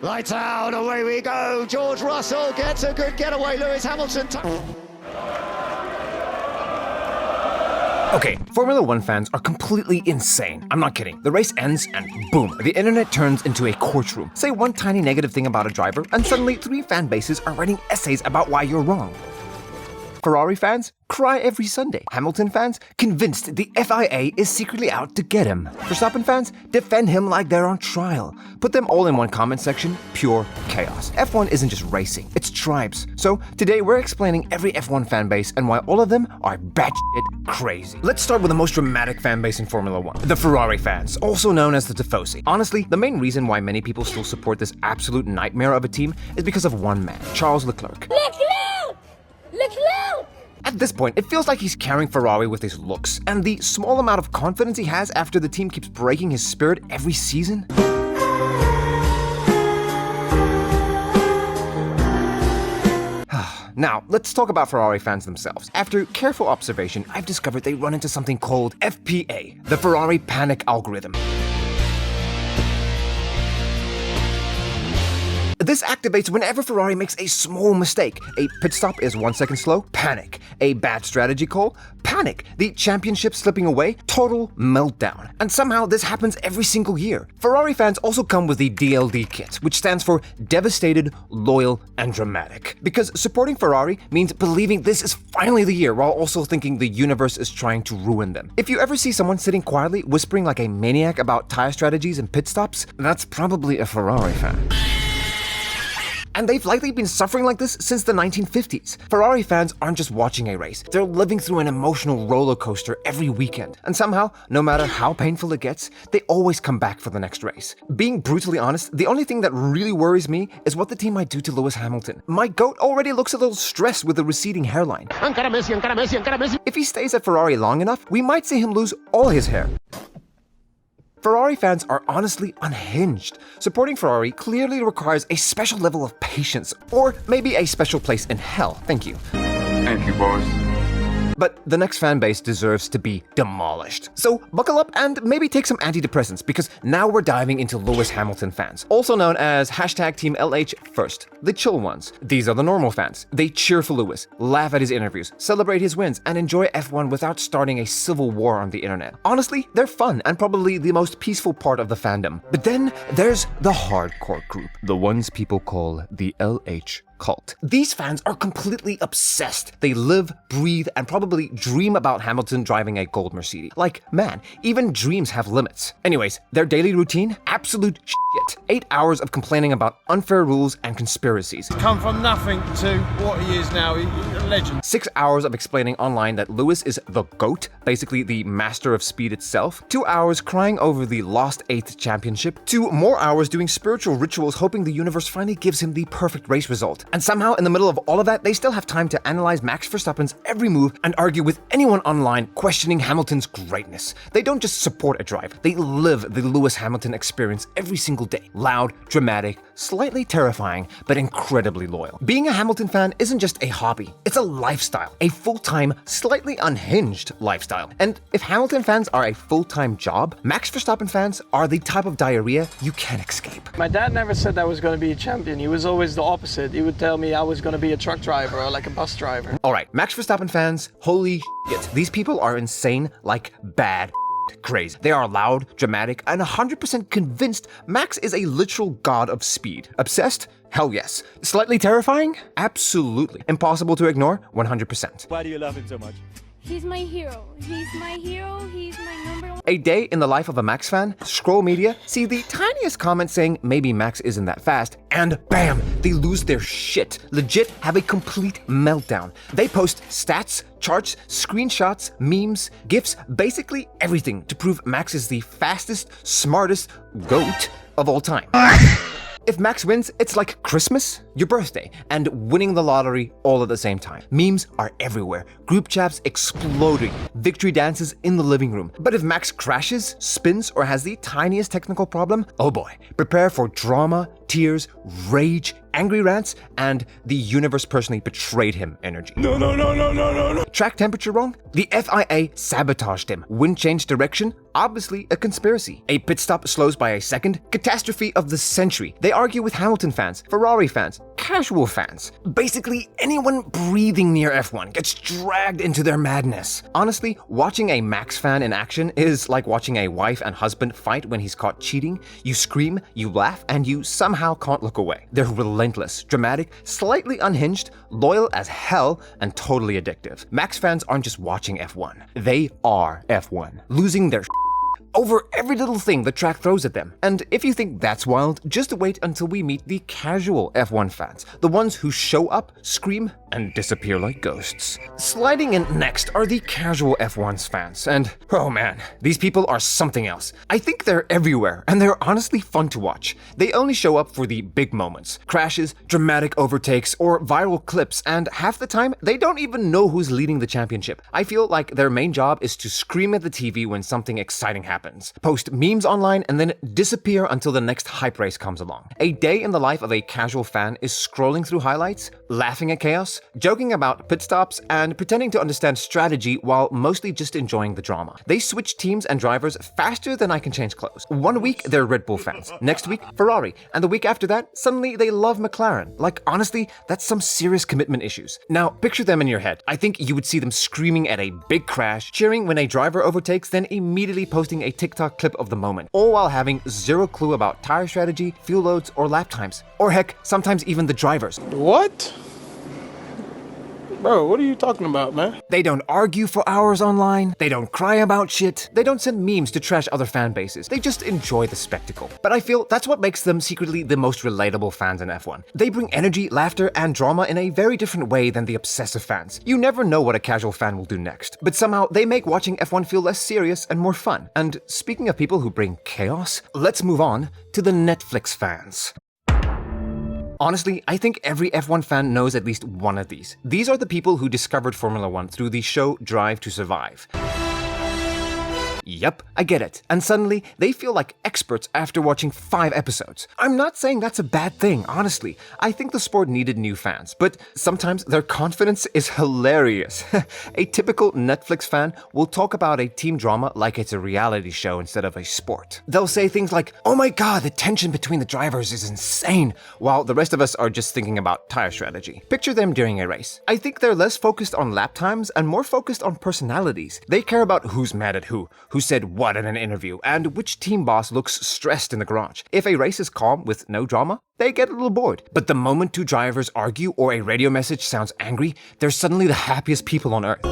Lights out, away we go. George Russell gets a good getaway. Lewis Hamilton. Okay, Formula One fans are completely insane. I'm not kidding. The race ends and boom, the internet turns into a courtroom. Say one tiny negative thing about a driver and suddenly 3 fan bases are writing essays about why you're wrong. Ferrari fans cry every Sunday. Hamilton fans convinced the FIA is secretly out to get him. Verstappen fans defend him like they're on trial. Put them all in one comment section, pure chaos. F1 isn't just racing, it's tribes. So today we're explaining every F1 fan base and why all of them are batshit crazy. Let's start with the most dramatic fan base in Formula One, the Ferrari fans, also known as the Tifosi. Honestly, the main reason why many people still support this absolute nightmare of a team is because of one man, Charles Leclerc. At this point, it feels like he's carrying Ferrari with his looks, and the small amount of confidence he has after the team keeps breaking his spirit every season. Now, let's talk about Ferrari fans themselves. After careful observation, I've discovered they run into something called FPA, the Ferrari Panic Algorithm. This activates whenever Ferrari makes a small mistake. A pit stop is 1 second slow, panic. A bad strategy call, panic. The championship slipping away, total meltdown. And somehow this happens every single year. Ferrari fans also come with the DLD kit, which stands for devastated, loyal, and dramatic. Because supporting Ferrari means believing this is finally the year while also thinking the universe is trying to ruin them. If you ever see someone sitting quietly whispering like a maniac about tire strategies and pit stops, that's probably a Ferrari fan. And they've likely been suffering like this since the 1950s. Ferrari fans aren't just watching a race, they're living through an emotional roller coaster every weekend. And somehow, no matter how painful it gets, they always come back for the next race. Being brutally honest, the only thing that really worries me is what the team might do to Lewis Hamilton. My goat already looks a little stressed with a receding hairline. Encara Messi. If he stays at Ferrari long enough, we might see him lose all his hair. Ferrari fans are honestly unhinged. Supporting Ferrari clearly requires a special level of patience, or maybe a special place in hell. Thank you. Thank you, boss. But the next fan base deserves to be demolished. So buckle up and maybe take some antidepressants, because now we're diving into Lewis Hamilton fans, also known as Team LH First, the chill ones. These are the normal fans. They cheer for Lewis, laugh at his interviews, celebrate his wins, and enjoy F1 without starting a civil war on the internet. Honestly, they're fun and probably the most peaceful part of the fandom. But then there's the hardcore group, the ones people call the LH cult. These fans are completely obsessed. They live, breathe, and probably dream about Hamilton driving a gold Mercedes. Like, man, even dreams have limits. Anyways, their daily routine? Absolute shit. 8 hours of complaining about unfair rules and conspiracies. Come from nothing to what he is now, he's a legend. 6 hours of explaining online that Lewis is the GOAT, basically the master of speed itself. 2 hours crying over the lost 8th championship. 2 more hours doing spiritual rituals hoping the universe finally gives him the perfect race result. And somehow, in the middle of all of that, they still have time to analyze Max Verstappen's every move and argue with anyone online questioning Hamilton's greatness. They don't just support a drive, they live the Lewis Hamilton experience every single day. Loud, dramatic, slightly terrifying, but incredibly loyal. Being a Hamilton fan isn't just a hobby, it's a lifestyle. A full-time, slightly unhinged lifestyle. And if Hamilton fans are a full-time job, Max Verstappen fans are the type of diarrhea you can't escape. My dad never said I was going to be a champion. He was always the opposite. He would tell me I was going to be a truck driver or like a bus driver. Alright, Max Verstappen fans, holy shit. These people are insane, like bad crazy. They are loud, dramatic, and 100% convinced Max is a literal god of speed. Obsessed? Hell yes. Slightly terrifying? Absolutely. Impossible to ignore? 100%. Why do you love him so much? He's my hero. He's my hero. He's my number one. A day in the life of a Max fan, scroll media, see the tiniest comment saying maybe Max isn't that fast, and bam, they lose their shit. Legit have a complete meltdown. They post stats, charts, screenshots, memes, GIFs, basically everything to prove Max is the fastest, smartest GOAT of all time. If Max wins, it's like Christmas, your birthday, and winning the lottery all at the same time. Memes are everywhere, group chats exploding, victory dances in the living room. But if Max crashes, spins, or has the tiniest technical problem, oh boy, prepare for drama, tears, rage, angry rants, and the universe personally betrayed him energy. No. Track temperature wrong? The FIA sabotaged him. Wind change direction? Obviously a conspiracy. A pit stop slows by a second? Catastrophe of the century. They argue with Hamilton fans, Ferrari fans, casual fans. Basically, anyone breathing near F1 gets dragged into their madness. Honestly, watching a Max fan in action is like watching a wife and husband fight when he's caught cheating. You scream, you laugh, and you somehow can't look away. They're relentless, dramatic, slightly unhinged, loyal as hell, and totally addictive. Max fans aren't just watching F1. They are F1, losing their over every little thing the track throws at them. And if you think that's wild, just wait until we meet the casual F1 fans, the ones who show up, scream, and disappear like ghosts. Sliding in next are the casual F1's fans, and oh man, these people are something else. I think they're everywhere, and they're honestly fun to watch. They only show up for the big moments, crashes, dramatic overtakes, or viral clips, and half the time, they don't even know who's leading the championship. I feel like their main job is to scream at the TV when something exciting happens, post memes online, and then disappear until the next hype race comes along. A day in the life of a casual fan is scrolling through highlights, laughing at chaos, joking about pit stops, and pretending to understand strategy while mostly just enjoying the drama. They switch teams and drivers faster than I can change clothes. 1 week, they're Red Bull fans. Next week, Ferrari. And the week after that, suddenly they love McLaren. Like, honestly, that's some serious commitment issues. Now, picture them in your head. I think you would see them screaming at a big crash, cheering when a driver overtakes, then immediately posting a TikTok clip of the moment, all while having zero clue about tire strategy, fuel loads, or lap times. Or heck, sometimes even the drivers. What? Bro, what are you talking about, man? They don't argue for hours online, they don't cry about shit, they don't send memes to trash other fan bases, they just enjoy the spectacle. But I feel that's what makes them secretly the most relatable fans in F1. They bring energy, laughter, and drama in a very different way than the obsessive fans. You never know what a casual fan will do next, but somehow they make watching F1 feel less serious and more fun. And speaking of people who bring chaos, let's move on to the Netflix fans. Honestly, I think every F1 fan knows at least one of these. These are the people who discovered Formula 1 through the show Drive to Survive. Yep, I get it. And suddenly, they feel like experts after watching 5 episodes. I'm not saying that's a bad thing, honestly. I think the sport needed new fans, but sometimes their confidence is hilarious. A typical Netflix fan will talk about a team drama like it's a reality show instead of a sport. They'll say things like, "Oh my god, the tension between the drivers is insane," while the rest of us are just thinking about tire strategy. Picture them during a race. I think they're less focused on lap times and more focused on personalities. They care about who's mad at who said what in an interview, and which team boss looks stressed in the garage. If a race is calm with no drama, they get a little bored. But the moment 2 drivers argue or a radio message sounds angry, they're suddenly the happiest people on earth.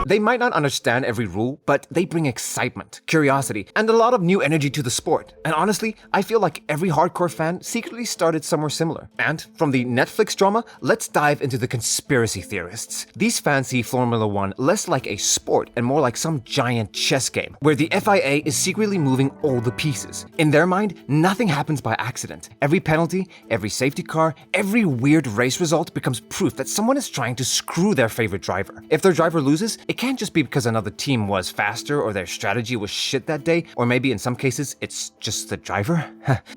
They might not understand every rule, but they bring excitement, curiosity, and a lot of new energy to the sport. And honestly, I feel like every hardcore fan secretly started somewhere similar. And from the Netflix drama, let's dive into the conspiracy theorists. These fans see Formula 1 less like a sport and more like some giant chess game, where the FIA is secretly moving all the pieces. In their mind, nothing happens by accident. Every penalty, every safety car, every weird race result becomes proof that someone is trying to screw their favorite driver. If their driver loses, it can't just be because another team was faster or their strategy was shit that day, or maybe in some cases it's just the driver.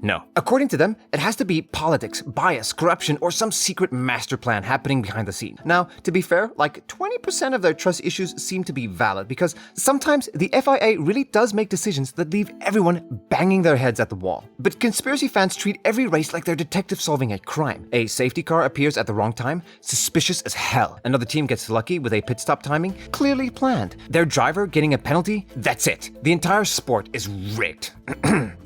No. According to them, it has to be politics, bias, corruption, or some secret master plan happening behind the scene. Now, to be fair, like 20% of their trust issues seem to be valid because sometimes the FIA really does make decisions that leave everyone banging their heads at the wall. But conspiracy fans treat every race like they're detectives solving a crime. A safety car appears at the wrong time, suspicious as hell. Another team gets lucky with a pit stop timing, clearly planned. Their driver getting a penalty, that's it. The entire sport is rigged.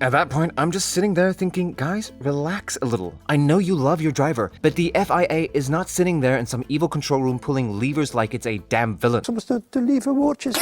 At that point, I'm just sitting there thinking, guys, relax a little. I know you love your driver, but the FIA is not sitting there in some evil control room pulling levers like it's a damn villain. The lever watches.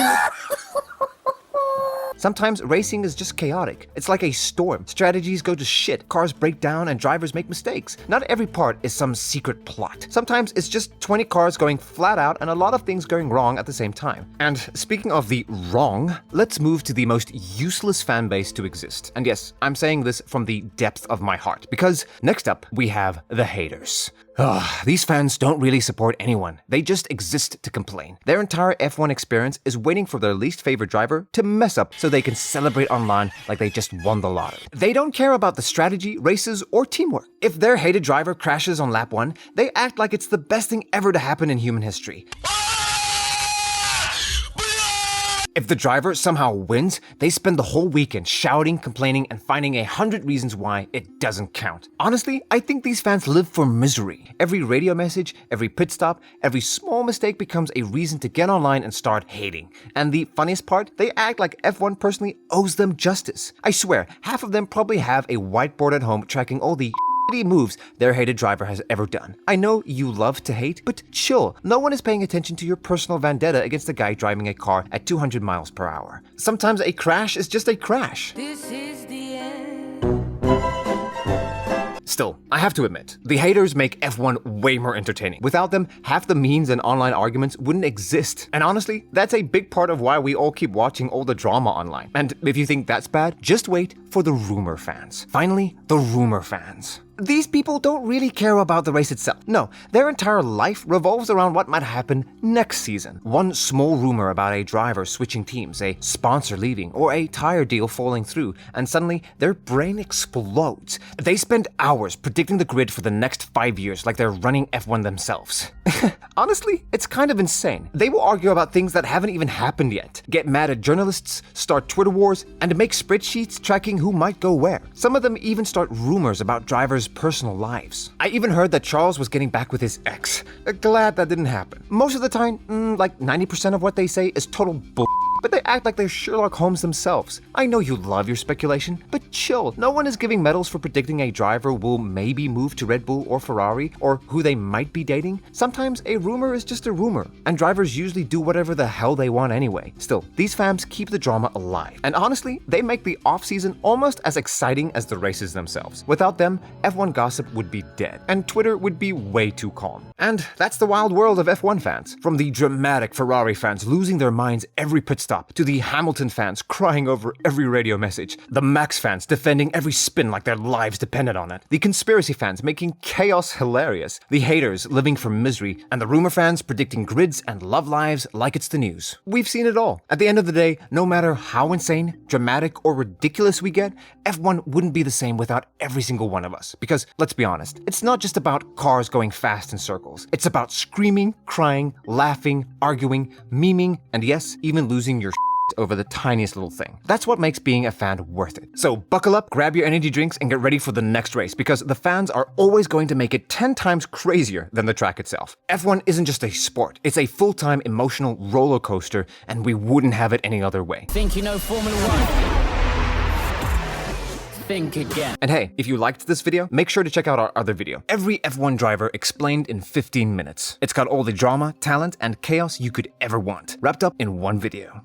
Sometimes racing is just chaotic. It's like a storm. Strategies go to shit, cars break down, and drivers make mistakes. Not every part is some secret plot. Sometimes it's just 20 cars going flat out and a lot of things going wrong at the same time. And speaking of the wrong, let's move to the most useless fan base to exist. And yes, I'm saying this from the depth of my heart, because next up we have the haters. These fans don't really support anyone. They just exist to complain. Their entire F1 experience is waiting for their least favorite driver to mess up so they can celebrate online like they just won the lottery. They don't care about the strategy, races, or teamwork. If their hated driver crashes on lap 1, they act like it's the best thing ever to happen in human history. If the driver somehow wins, they spend the whole weekend shouting, complaining, and finding 100 reasons why it doesn't count. Honestly, I think these fans live for misery. Every radio message, every pit stop, every small mistake becomes a reason to get online and start hating. And the funniest part, they act like F1 personally owes them justice. I swear, half of them probably have a whiteboard at home tracking all the moves their hated driver has ever done. I know you love to hate, but chill. No one is paying attention to your personal vendetta against a guy driving a car at 200 miles per hour. Sometimes a crash is just a crash. This is the end. Still, I have to admit, the haters make F1 way more entertaining. Without them, half the memes and online arguments wouldn't exist. And honestly, that's a big part of why we all keep watching all the drama online. And if you think that's bad, just wait for the rumor fans. Finally, the rumor fans. These people don't really care about the race itself. No, their entire life revolves around what might happen next season. One small rumor about a driver switching teams, a sponsor leaving, or a tire deal falling through, and suddenly their brain explodes. They spend hours predicting the grid for the next 5 years like they're running F1 themselves. Honestly, it's kind of insane. They will argue about things that haven't even happened yet, get mad at journalists, start Twitter wars, and make spreadsheets tracking who might go where. Some of them even start rumors about drivers' personal lives. I even heard that Charles was getting back with his ex. Glad that didn't happen. Most of the time, like 90% of what they say is total bull. But they act like they're Sherlock Holmes themselves. I know you love your speculation, but chill. No one is giving medals for predicting a driver will maybe move to Red Bull or Ferrari, or who they might be dating. Sometimes a rumor is just a rumor, and drivers usually do whatever the hell they want anyway. Still, these fans keep the drama alive. And honestly, they make the off-season almost as exciting as the races themselves. Without them, F1 gossip would be dead, and Twitter would be way too calm. And that's the wild world of F1 fans. From the dramatic Ferrari fans losing their minds every pit stop, to the Hamilton fans crying over every radio message, the Max fans defending every spin like their lives depended on it, the conspiracy fans making chaos hilarious, the haters living for misery, and the rumor fans predicting grids and love lives like it's the news. We've seen it all. At the end of the day, no matter how insane, dramatic, or ridiculous we get, F1 wouldn't be the same without every single one of us. Because, let's be honest, it's not just about cars going fast in circles. It's about screaming, crying, laughing, arguing, memeing, and yes, even losing your over the tiniest little thing. That's what makes being a fan worth it. So buckle up, grab your energy drinks, and get ready for the next race, because the fans are always going to make it 10 times crazier than the track itself. F1 isn't just a sport, it's a full-time emotional roller coaster, and we wouldn't have it any other way. Think you know Formula One? Think again. And hey, if you liked this video, make sure to check out our other video. Every F1 driver explained in 15 minutes. It's got all the drama, talent, and chaos you could ever want, wrapped up in one video.